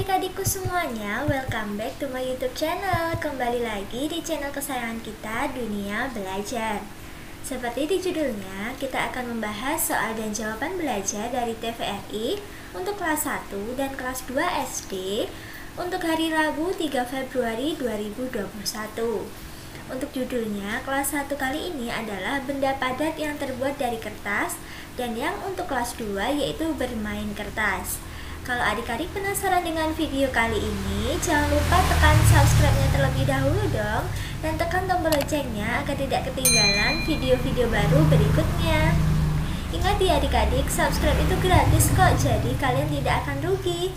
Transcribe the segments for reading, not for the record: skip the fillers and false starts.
adik-adikku semuanya, welcome back to my YouTube channel. Kembali lagi di channel kesayangan kita, Dunia Belajar. Seperti di judulnya, kita akan membahas soal dan jawaban belajar dari TVRI untuk kelas 1 dan kelas 2 SD untuk hari Rabu 3 Februari 2021. Untuk judulnya, kelas 1 kali ini adalah benda padat yang terbuat dari kertas, dan yang untuk kelas 2 yaitu bermain kertas. Kalau adik-adik penasaran dengan video kali ini, jangan lupa tekan subscribe-nya terlebih dahulu dong, dan tekan tombol loncengnya agar tidak ketinggalan video-video baru berikutnya. Ingat ya adik-adik, subscribe itu gratis kok, jadi kalian tidak akan rugi.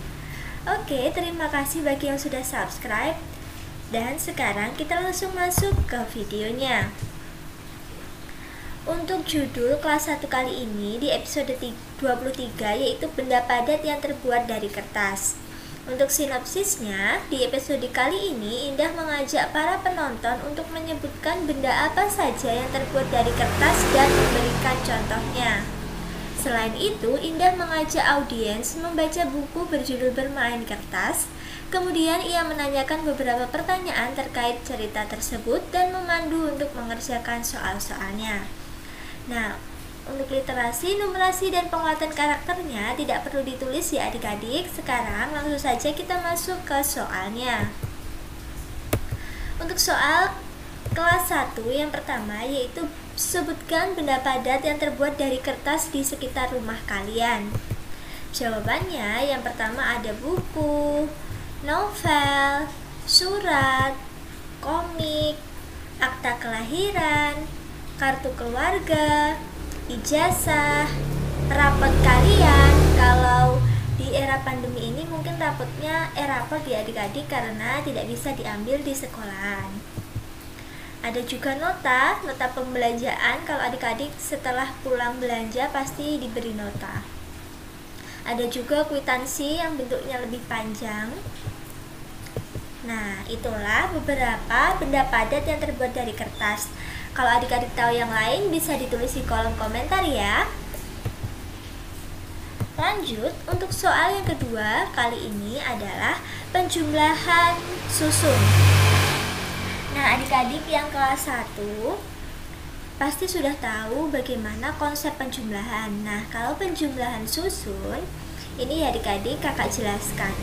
Oke, terima kasih bagi yang sudah subscribe. Dan sekarang kita langsung masuk ke videonya. Untuk judul kelas 1 kali ini di episode 23 yaitu benda padat yang terbuat dari kertas. Untuk sinopsisnya, di episode kali ini Indah mengajak para penonton untuk menyebutkan benda apa saja yang terbuat dari kertas dan memberikan contohnya. Selain itu, Indah mengajak audiens membaca buku berjudul Bermain Kertas. Kemudian ia menanyakan beberapa pertanyaan terkait cerita tersebut dan memandu untuk mengerjakan soal-soalnya. Nah, untuk literasi, numerasi, dan penguatan karakternya tidak perlu ditulis ya adik-adik. Sekarang langsung saja kita masuk ke soalnya. Untuk soal kelas 1 yang pertama yaitu sebutkan benda padat yang terbuat dari kertas di sekitar rumah kalian. Jawabannya yang pertama ada buku, novel, surat, komik, akta kelahiran, kartu keluarga, ijazah, rapot kalian. Kalau di era pandemi ini mungkin rapotnya rapot ya adik-adik karena tidak bisa diambil di sekolahan. Ada juga nota pembelanjaan, kalau adik-adik setelah pulang belanja pasti diberi nota. Ada juga kwitansi yang bentuknya lebih panjang. Nah, itulah beberapa benda padat yang terbuat dari kertas. Kalau adik-adik tahu yang lain bisa ditulis di kolom komentar ya. Lanjut, untuk soal yang kedua kali ini adalah penjumlahan susun. Nah, adik-adik yang kelas 1 pasti sudah tahu bagaimana konsep penjumlahan. Nah, kalau penjumlahan susun, ini ya adik-adik kakak jelaskan.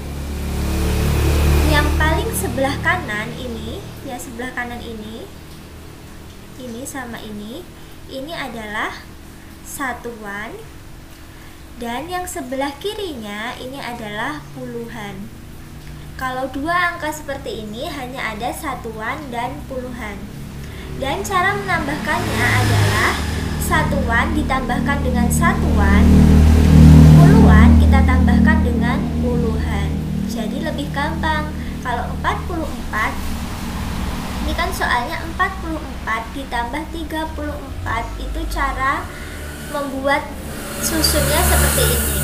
Yang paling sebelah kanan ini, ya sebelah kanan ini sama ini adalah satuan, dan yang sebelah kirinya ini adalah puluhan. Kalau dua angka seperti ini hanya ada satuan dan puluhan. Dan cara menambahkannya adalah satuan ditambahkan dengan satuan, puluhan kita tambahkan dengan puluhan. Jadi lebih gampang. Kalau 44, ini kan soalnya 44 ditambah 34, itu cara membuat susunnya seperti ini.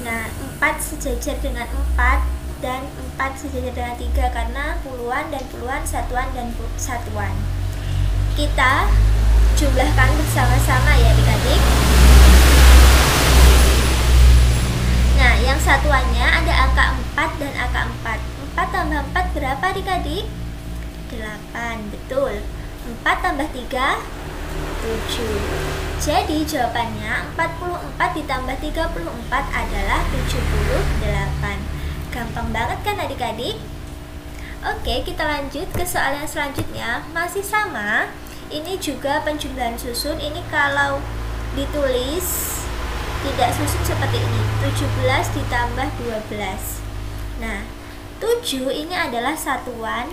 Nah, 4 sejajar dengan 4 dan 4 sejajar dengan 3 karena puluhan dan puluhan, satuan dan satuan. Kita jumlahkan bersama-sama ya adik-adik. Nah, yang satuannya ada angka 4 dan angka 4. 4 tambah 4 berapa adik-adik? 8, betul. 4 tambah 3, 7. Jadi jawabannya 44 ditambah 34 adalah 78. Gampang banget kan adik-adik? Oke, kita lanjut ke soal yang selanjutnya. Masih sama. Ini juga penjumlahan susun. Ini kalau ditulis tidak susun seperti ini. 17 ditambah 12. Nah, 7 ini adalah satuan,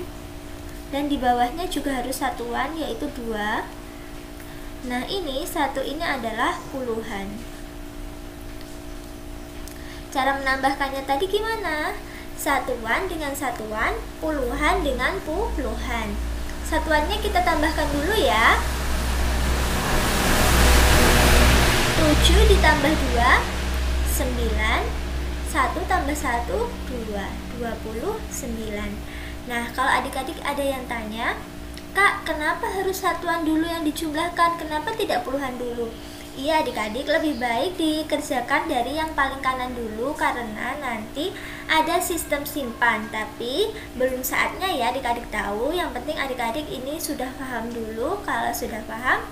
dan di bawahnya juga harus satuan yaitu 2. Nah, ini 1 ini adalah puluhan. Cara menambahkannya tadi gimana? Satuan dengan satuan, puluhan dengan puluhan. Satuannya kita tambahkan dulu ya. 7 ditambah 2, 9. 1 tambah 1, 2, 29. Nah, kalau adik-adik ada yang tanya, Kak, kenapa harus satuan dulu yang dijumlahkan? Kenapa tidak puluhan dulu? Iya adik-adik, lebih baik dikerjakan dari yang paling kanan dulu karena nanti ada sistem simpan. Tapi belum saatnya ya adik-adik tahu. Yang penting adik-adik ini sudah paham dulu. Kalau sudah paham,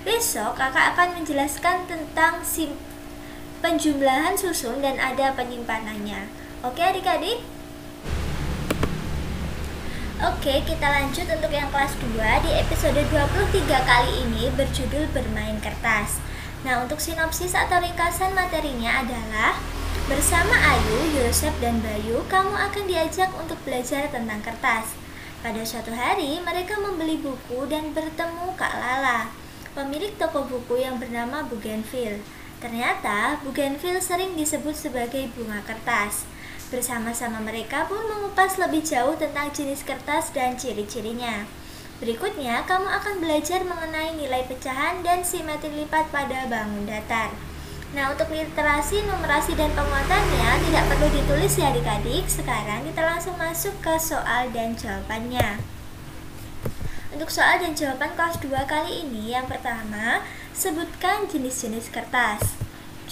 besok kakak akan menjelaskan tentang penjumlahan susun dan ada penyimpanannya. Oke adik-adik? Oke, kita lanjut untuk yang kelas 2 di episode 23 kali ini berjudul Bermain Kertas. Nah, untuk sinopsis atau ringkasan materinya adalah bersama Ayu, Yosef, dan Bayu, kamu akan diajak untuk belajar tentang kertas. Pada suatu hari, mereka membeli buku dan bertemu Kak Lala, pemilik toko buku yang bernama Bougainville. Ternyata, Bougainville sering disebut sebagai bunga kertas. Bersama-sama mereka pun mengupas lebih jauh tentang jenis kertas dan ciri-cirinya. Berikutnya, kamu akan belajar mengenai nilai pecahan dan simetri lipat pada bangun datar. Nah, untuk literasi, numerasi, dan penguatannya tidak perlu ditulis ya adik-adik. Sekarang kita langsung masuk ke soal dan jawabannya. Untuk soal dan jawaban kelas 2 kali ini, yang pertama, sebutkan jenis-jenis kertas.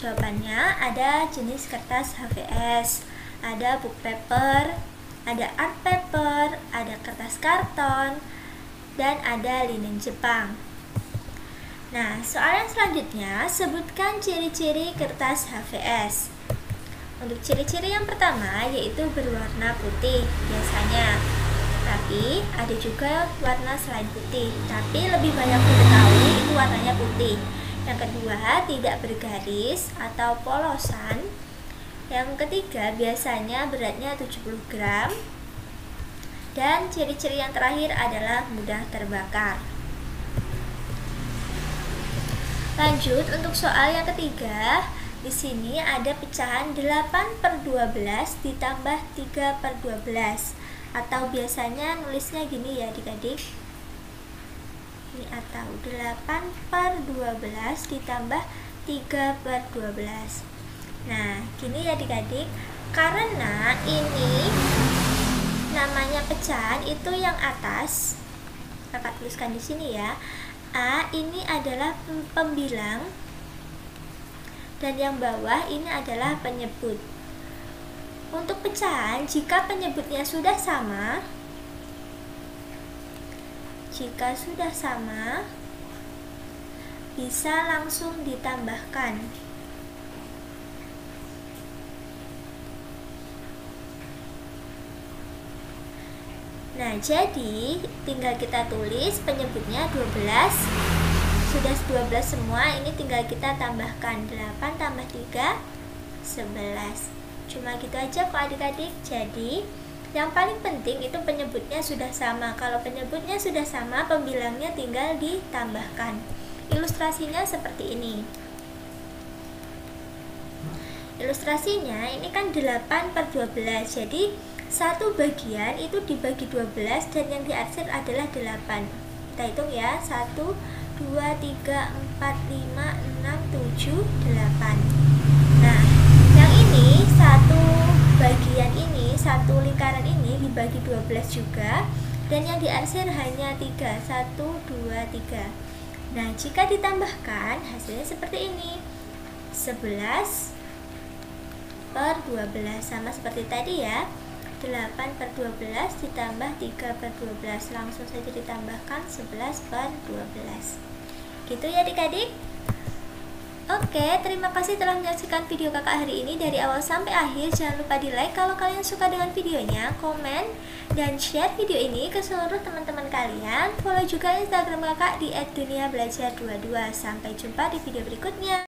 Jawabannya ada jenis kertas HVS, ada book paper, ada art paper, ada kertas karton, dan ada linen Jepang. Nah, soal yang selanjutnya, sebutkan ciri-ciri kertas HVS. Untuk ciri-ciri yang pertama yaitu berwarna putih biasanya. Tapi ada juga warna selain putih, tapi lebih banyak diketahui itu warnanya putih. Yang kedua, tidak bergaris atau polosan. Yang ketiga, biasanya beratnya 70 gram. Dan ciri-ciri yang terakhir adalah mudah terbakar. Lanjut untuk soal yang ketiga. Di sini ada pecahan 8/12 ditambah 3/12. Atau biasanya nulisnya gini ya adik-adik. Ini atau 8/12 ditambah 3/12. Nah, gini ya adik-adik. Karena ini namanya pecahan itu yang atas, kakak tuliskan di sini ya. A ini adalah pembilang dan yang bawah ini adalah penyebut. Untuk pecahan, jika penyebutnya sudah sama, bisa langsung ditambahkan. Nah, jadi tinggal kita tulis penyebutnya 12. Sudah 12 semua, ini tinggal kita tambahkan 8 tambah 3, 11. Cuma gitu aja kok adik-adik. Jadi, yang paling penting itu penyebutnya sudah sama. Kalau penyebutnya sudah sama, pembilangnya tinggal ditambahkan. Ilustrasinya seperti ini. Ilustrasinya ini kan 8/12. Jadi satu bagian itu dibagi 12 dan yang diarsir adalah 8. Kita hitung ya, 1, 2, 3, 4, 5, 6, 7, 8. Nah, yang ini satu bagian ini, satu lingkaran ini dibagi 12 juga. Dan yang diarsir hanya 3, 1, 2, 3. Nah, jika ditambahkan hasilnya seperti ini, 11/12, sama seperti tadi ya. 8/12 ditambah 3/12, langsung saja ditambahkan 11/12. Gitu ya adik-adik. Oke, terima kasih telah menyaksikan video kakak hari ini dari awal sampai akhir. Jangan lupa di like kalau kalian suka dengan videonya, komen, dan share video ini ke seluruh teman-teman kalian. Follow juga Instagram kakak di @duniabelajar22. Sampai jumpa di video berikutnya.